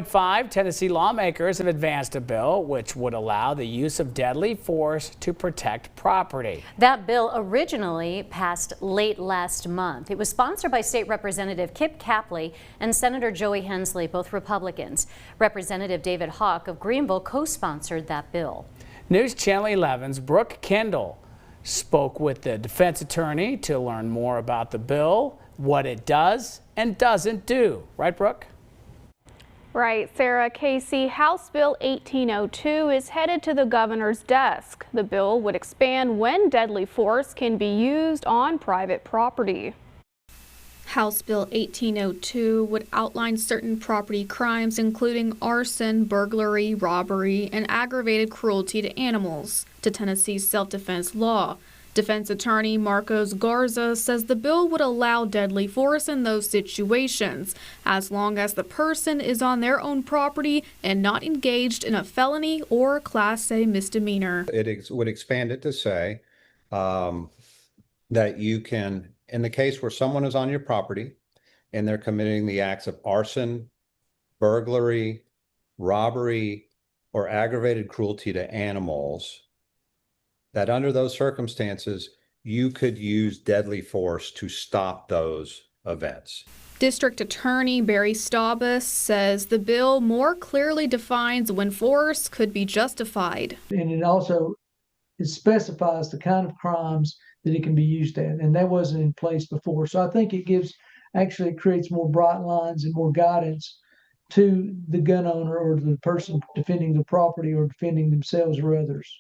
At 5, Tennessee lawmakers have advanced a bill which would allow the use of deadly force to protect property. That bill originally passed late last month. It was sponsored by State Representative Kip Capley and Senator Joey Hensley, both Republicans. Representative David Hawk of Greenville co-sponsored that bill. News Channel 11's Brooke Kendall spoke with the defense attorney to learn more about the bill, what it does and doesn't do. Right, Brooke? Right, Sarah. Casey, House Bill 1802 is headed to the governor's desk. The bill would expand when deadly force can be used on private property. House Bill 1802 would outline certain property crimes, including arson, burglary, robbery, and aggravated cruelty to animals, to Tennessee's self-defense law. Defense attorney Marcos Garza says the bill would allow deadly force in those situations, as long as the person is on their own property and not engaged in a felony or Class A misdemeanor. It would expand it to say that you can, in the case where someone is on your property and they're committing the acts of arson, burglary, robbery, or aggravated cruelty to animals, that under those circumstances, you could use deadly force to stop those events. District Attorney Barry Staubus says the bill more clearly defines when force could be justified. And it specifies the kind of crimes that it can be used at, and that wasn't in place before. So I think it creates more bright lines and more guidance to the gun owner or the person defending the property or defending themselves or others.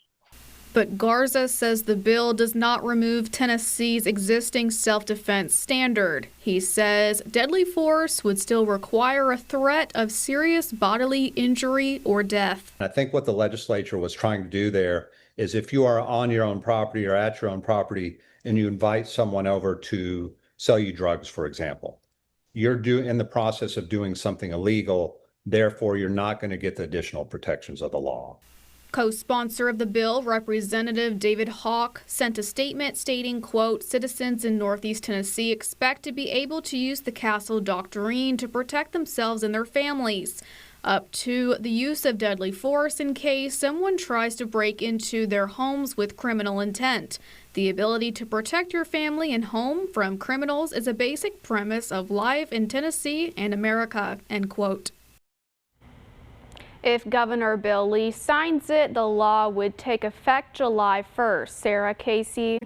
But Garza says the bill does not remove Tennessee's existing self-defense standard. He says deadly force would still require a threat of serious bodily injury or death. I think what the legislature was trying to do there is if you are on your own property or at your own property and you invite someone over to sell you drugs, for example, you're in the process of doing something illegal, therefore you're not going to get the additional protections of the law. Co-sponsor of the bill, Representative David Hawk, sent a statement stating, quote, citizens in Northeast Tennessee expect to be able to use the Castle Doctrine to protect themselves and their families, up to the use of deadly force in case someone tries to break into their homes with criminal intent. The ability to protect your family and home from criminals is a basic premise of life in Tennessee and America, end quote. If Governor Bill Lee signs it, the law would take effect July 1st. Sarah, Casey.